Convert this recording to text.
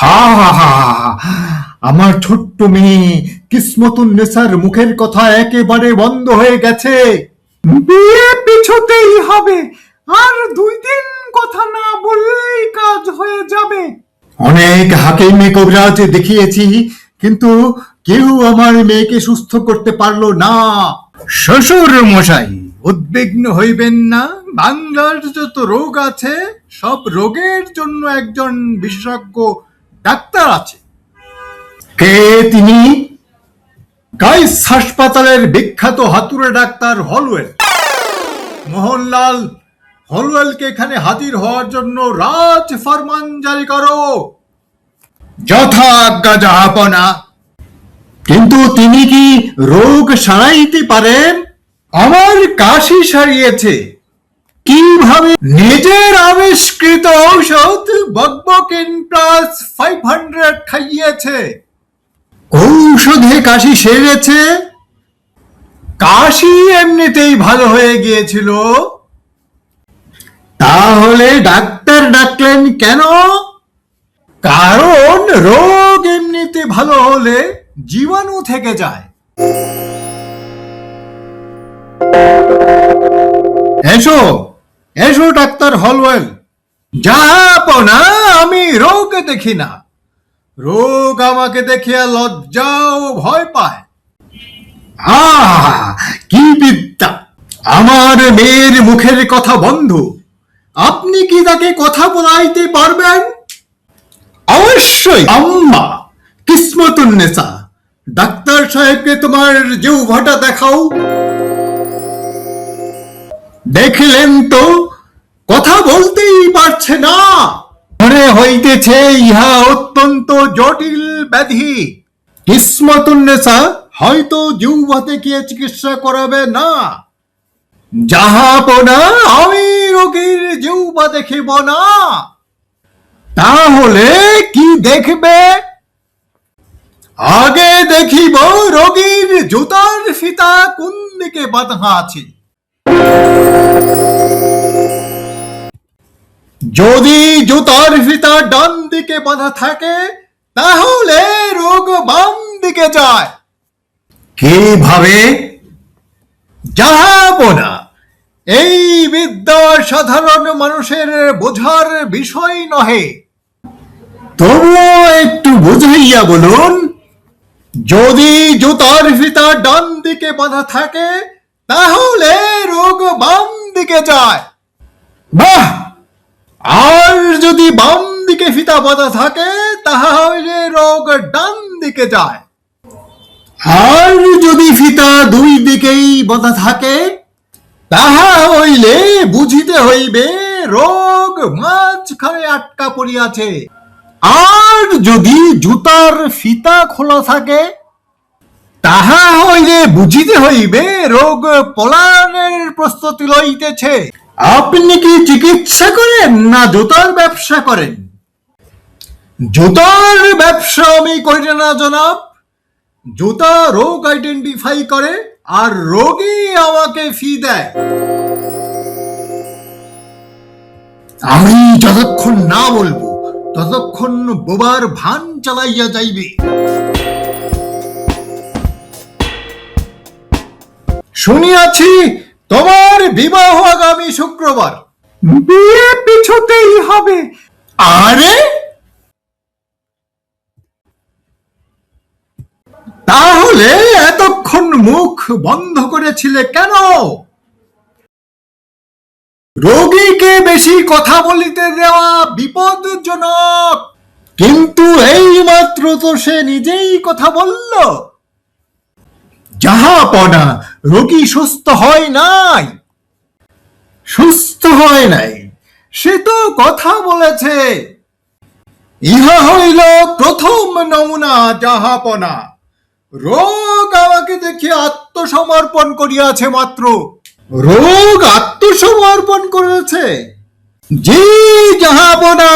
হা হা হা হা। আমার ছোট্ট মেয়ে কিসমতুন্নেসার মুখের কথা একেবারে বন্ধ হয়ে গেছে। বিয়ে পিছোতেই হবে, আর 2 দিন কথা না বললেই কাজ হয়ে যাবে। অনেক হাকিমে কবিরাজ দেখিয়েছি, কিন্তু কেউ আমার মেয়েকে সুস্থ করতে পারলো না। শ্বশুর মশাই, উদ্বিগ্ন হইবেন না। বাংলার যত রোগ আছে সব রোগের জন্য একজন বিশেষজ্ঞ ডাক্তার আছে। কে তিনি? গাইস হাসপাতালের বিখ্যাত হাতুড়ে ডাক্তার হলওয়েল। মোহনলাল, হলওয়েলকে এখানে হাজির হওয়ার জন্য রাজ ফরমান জারি করো। যথাজ্ঞা জাহাপনা। কিন্তু তিনি কি রোগ সারাইতে পারেন? আমার কাশি সারিয়েছে। কিভাবে? নিজের আবিষ্কৃত ঔষধ বকবকিন প্লাস 500 খাইয়েছে। ঔষধে কাশি সেরেছে? কাশি এমনিতেই ভালো হয়ে গিয়েছিল। তাহলে ডাক্তার ডাকলেন কেন? কারণ রোগ এমনিতে ভালো হলে জীবাণু থেকে যায়। এসো এসো ডাক্তার হলওয়েল। জাহাপনা, আমি রোগ দেখি না, রোগ আমাকে দেখিয়া লজ্জা ও ভয় পায়। কি বিদ্যা! আমার মেয়ের মুখের কথা বন্ধ। আপনি কি তাকে কথা বলাইতে পারবেন? অবশ্যই। আম্মা কিসমতুন্নেসা, ডাক্তার সাহেবকে তোমার জিহ্বাটা দেখাও। দেখলেন তো, কথা বলতেই পারছে না। মনে হইতেছে ইহা অত্যন্ত জটিল ব্যাধি। কিসমতুন্নেসা হয়তো জিহ্বা থেকে চিকিৎসা করাবে না। জাহাপনা, আমি রোগীর জিহ্বা দেখিব না। তাহলে কি দেখবে? আগে দেখিব রোগীর জুতার ফিতা কোন দিকে বাঁধা আছে। যদি জুতার ফিতা ডান দিকে বাঁধা থাকে, তাহলে রোগ বাম দিকে যায়। কিভাবে? জাহাপনা, এই বিদ্যা সাধারণ মানুষের বোঝার বিষয় নহে। তবুও একটু বুঝাইয়া বলুন। যদি জুতার ফিতা ডান দিকে বাঁধা থাকে, তাহলে রোগ বাম দিকে যায়। বাহ! আর যদি বাম দিকে ফিতা বাঁধা থাকে, তাহলে রোগ ডান দিকে যায়। আর যদি ফিতা 2 দিকেই বাঁধা থাকে, তাহা হইলে বুঝিতে হইবে রোগ মাঝখানে আটকা পড়িয়াছে। আর যদি জুতার ফিতা খোলা থাকে, তাহা হইলে বুঝিতে হইবে রোগ পলায়নের প্রস্তুতি লইতেছে। আপনি কি চিকিৎসা করেন না জুতার ব্যবসা করেন? জুতার ব্যবসা আমি করি না জনাব। জুতা রোগ আইডেন্টিফাই করে আর রোগী আমাকে ফি দেয়। আমি যতক্ষণ না বলবো ততক্ষণ বোবার ভান চালাইয়া যাইবে। শুনিয়াছি তোমার বিবাহ আগামী শুক্রবার। বিয়ে পিছোতেই হবে। আরে, তাহলে এতক্ষণ মুখ বন্ধ করেছিলে কেন? রোগীকে বেশি কথা বলিতে দেওয়া বিপদজনক। কিন্তু এই মাত্র তো সে নিজেই কথা বলল। জাহাপনা, রোগী সুস্থ হয় নাই। সুস্থ হয় নাই? সে তো কথা বলেছে। ইহা হইল প্রথম নমুনা জাহাপনা। রোগ আমাকে দেখে আত্মসমর্পণ করিয়াছে মাত্র। রোগ আত্মসমর্পণ করেছে? জি জাহাপনা।